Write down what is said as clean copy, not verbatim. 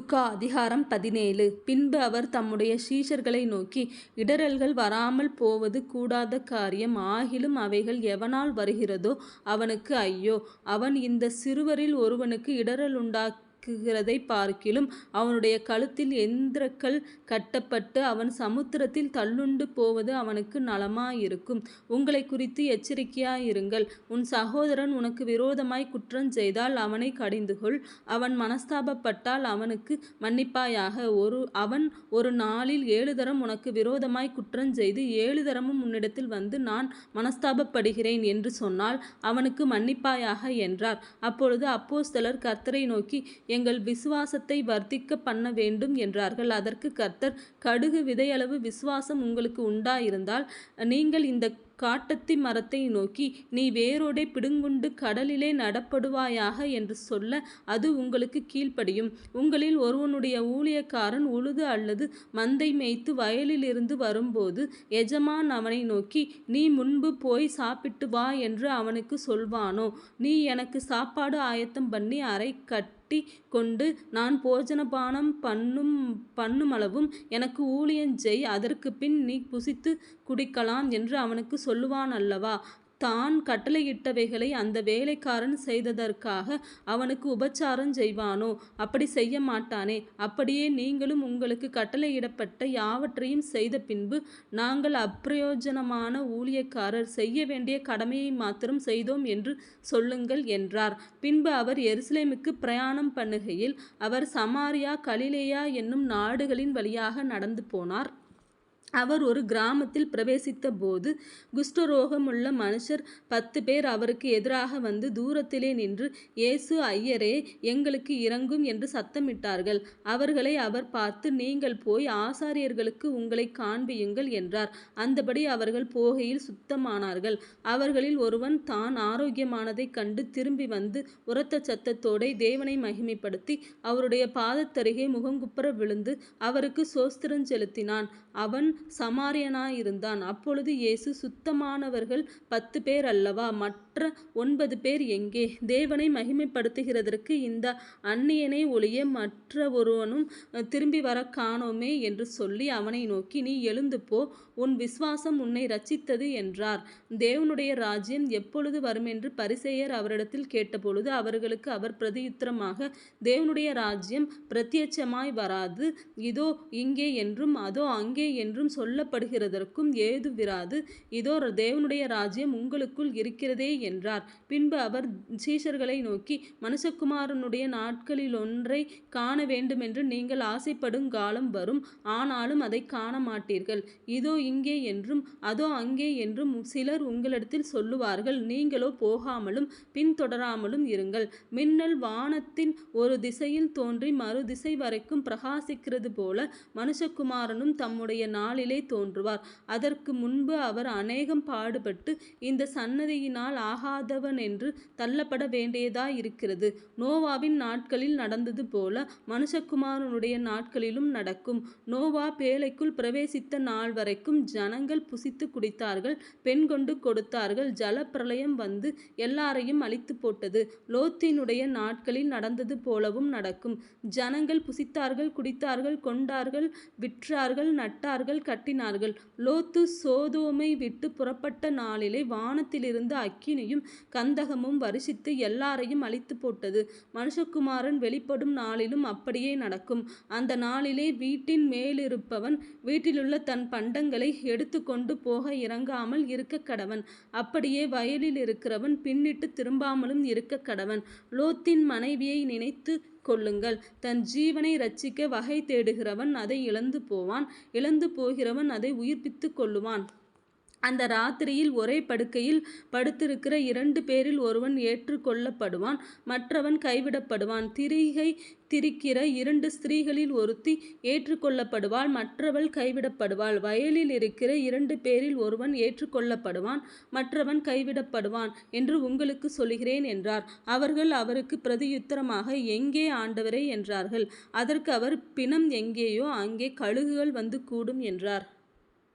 லூக்கா அதிகாரம் 17. பின்பு அவர் தம்முடைய சீஷர்களை நோக்கி, இடறல்கள் வராமல் போவது கூடாத காரியம். ஆகிலும் அவைகள் எவனால் வருகிறதோ அவனுக்கு ஐயோ. அவன் இந்த சிறுவரில் ஒருவனுக்கு இடறலுண்டாக்குகிறதைப் பார்க்கிலும் அவனுடைய கழுத்தில் எந்திரக்கல் கட்டப்பட்டு அவன் சமுத்திரத்தில் தள்ளுண்டு போவது அவனுக்கு நலமாயிருக்கும். உங்களைக் குறித்து எச்சரிக்கையாயிருங்கள். உன் சகோதரன் உனக்கு விரோதமாய் குற்றஞ்செய்தால் அவனைக் கடிந்துகொள். அவன் மனஸ்தாபப்பட்டால் அவனுக்கு மன்னிப்பாயாக. அவன் ஒரு நாளில் 7 தரம் உனக்கு விரோதமாய் குற்றஞ்செய்து 7 தரமும் உன்னிடத்தில் வந்து, நான் மனஸ்தாபப்படுகிறேன் என்று சொன்னால் அவனுக்கு மன்னிப்பாயாக என்றார். அப்பொழுது அப்போஸ்தலர் கர்த்தரை நோக்கி, எங்கள் விசுவாசத்தை வர்த்திக்க பண்ண வேண்டும் என்றார்கள். அதற்கு கர்த்தர், கடுகு விதையளவு விசுவாசம் உங்களுக்கு உண்டாயிருந்தால் நீங்கள் இந்த காட்டத்தி மரத்தை நோக்கி, நீ வேரோடே பிடுங்குண்டு கடலிலே நடப்படுவாயாக என்று சொல்ல அது உங்களுக்கு கீழ்ப்படியும். உங்களில் ஒருவனுடைய ஊழியக்காரன் உழுது அல்லது மந்தை மேய்த்து வயலிலிருந்து வரும்போது எஜமான் அவனை நோக்கி, நீ முன்பு போய் சாப்பிட்டு வா என்று அவனுக்கு சொல்வானோ? நீ எனக்கு சாப்பாடு ஆயத்தம் பண்ணி அறை கட்டி கொண்டு நான் போஜனபானம் பண்ணுமளவும் எனக்கு ஊழியஞ்செய், அதற்கு பின் நீ புசித்து குடிக்கலாம் என்று அவனுக்கு சொல்லுவான் அல்லவா? தான் கட்டளையிட்டவைகளை அந்த வேலைக்காரன் செய்ததற்காக அவனுக்கு உபச்சாரம் செய்வானோ? அப்படி செய்ய மாட்டானே. அப்படியே நீங்களும் உங்களுக்கு கட்டளையிடப்பட்ட யாவற்றையும் செய்த பின்பு, நாங்கள் அப்பிரயோஜனமான ஊழியக்காரர், செய்ய வேண்டிய கடமையை மாத்திரம் செய்தோம் என்று சொல்லுங்கள் என்றார். பின்பு அவர் எருசலேமுக்கு பிரயாணம் பண்ணுகையில் அவர் சமாரியா கலிலேயா என்னும் நாடுகளின் வழியாக நடந்து போனார். அவர் ஒரு கிராமத்தில் பிரவேசித்த போது குஷ்டரோகமுள்ள மனுஷர் 10 பேர் அவருக்கு எதிராக வந்து தூரத்திலே நின்று, இயேசு ஐயரே, எங்களுக்கு இரங்கும் என்று சத்தமிட்டார்கள். அவர்களை அவர் பார்த்து, நீங்கள் போய் ஆசாரியர்களுக்கு உங்களை காண்பியுங்கள் என்றார். அந்தபடி அவர்கள் போகையில் சுத்தமானார்கள். அவர்களில் ஒருவன் தான் ஆரோக்கியமானதைக் கண்டு திரும்பி வந்து உரத்த சத்தத்தோடே தேவனை மகிமைப்படுத்தி அவருடைய பாதத்தருகே முகங்குப்புற விழுந்து அவருக்கு ஸ்தோத்திரம் செலுத்தினான். அவன் சமாரியனாயிருந்தான். அப்பொழுது இயேசு, சுத்தமானவர்கள் 10 பேர் அல்லவா? மற்ற 9 பேர் எங்கே? தேவனை மகிமைப்படுத்துகிறதற்கு இந்த அந்நியனை ஒழிய மற்ற ஒருவனும் திரும்பி வர காணோமே என்று சொல்லி அவனை நோக்கி, நீ எழுந்து போ, உன் விசுவாசம் உன்னை இரட்சித்தது என்றார். தேவனுடைய ராஜ்யம் எப்பொழுது வருமென்று பரிசேயர் அவரிடத்தில் கேட்டபொழுது அவர்களுக்கு அவர் பிரதியுத்தரமாக, தேவனுடைய ராஜ்யம் பிரத்யட்சமாய் வராது. இதோ இங்கே என்றும் அதோ அங்கே என்றும் சொல்லப்படுகிறதற்கும் ஏதுவிராது. இதோ தேவனுடைய ராஜ்யம் உங்களுக்குள் இருக்கிறதே என்றார். பின்பு அவர் சீஷர்களை நோக்கி, மனுஷகுமாரனுடைய நாட்களிலொன்றை காண வேண்டுமென்று நீங்கள் ஆசைப்படும் காலம் வரும். ஆனாலும் அதை காண மாட்டீர்கள். இதோ இங்கே என்றும் அதோ அங்கே என்றும் சிலர் உங்களிடத்தில் சொல்லுவார்கள். நீங்களோ போகாமலும் பின்தொடராமலும் இருங்கள். மின்னல் வானத்தின் ஒரு திசையில் தோன்றி மறு திசை வரைக்கும் பிரகாசிக்கிறது போல மனுஷகுமாரனும் தம்முடைய நாளிலே தோன்றுவார். அதற்கு முன்பு அவர் அநேகம் பாடுபட்டு இந்த சன்னதியினால் ஆகாதவன் என்று தள்ளப்பட வேண்டியதாயிருக்கிறது. நோவாவின் நாட்களில் நடந்தது போல மனுஷகுமாரனுடைய நாட்களிலும் நடக்கும். நோவா பேழைக்குள் பிரவேசித்த நாள் வரைக்கும் ஜனங்கள் புசித்து குடித்தார்கள், பெண் கொண்டு கொடுத்தார்கள். ஜலப்பிரளயம் வந்து எல்லாரையும் அழித்து போட்டது. லோத்தினுடைய நாட்களில் நடந்தது போலவும் நடக்கும். ஜனங்கள் புசித்தார்கள், குடித்தார்கள், கொண்டார்கள், விற்றார்கள், நட்டார்கள், கட்டினார்கள். லோத்து சோதோமை விட்டு புறப்பட்ட நாளிலே வானத்திலிருந்து அக்கினியும் கந்தகமும் வருஷித்து எல்லாரையும் அழித்து போட்டது. மனுஷகுமாரன் வெளிப்படும் நாளிலும் அப்படியே நடக்கும். அந்த நாளிலே வீட்டின் மேலிருப்பவன் வீட்டிலுள்ள தன் பண்டங்களை எடுத்து கொண்டு போக இறங்காமல் இருக்க கடவன். அப்படியே வயலில் இருக்கிறவன் பின்னிட்டு திரும்பாமலும் இருக்க கடவன். லோத்தின் மனைவியை நினைத்து கொள்ளுங்கள். தன் ஜீவனை இரட்சிக்க வகை தேடுகிறவன் அதை இழந்து போவான். இழந்து போகிறவன் அதை உயிர்ப்பித்து கொள்ளுவான். அந்த ராத்திரியில் ஒரே படுக்கையில் படுத்திருக்கிற 2 பேரில் ஒருவன் ஏற்றுக்கொள்ளப்படுவான், மற்றவன் கைவிடப்படுவான். திரிகை திரிக்கிற 2 ஸ்திரீகளில் ஒருத்தி ஏற்றுக்கொள்ளப்படுவாள், மற்றவள் கைவிடப்படுவாள். வயலில் இருக்கிற 2 பேரில் ஒருவன் ஏற்றுக்கொள்ளப்படுவான், மற்றவன் கைவிடப்படுவான் என்று உங்களுக்கு சொல்கிறேன் என்றார். அவர்கள் அவருக்கு பிரதியுத்தரமாக, எங்கே ஆண்டவரே என்றார்கள். அதற்கு அவர், பிணம் எங்கேயோ அங்கே கழுகுகள் வந்து கூடும் என்றார்.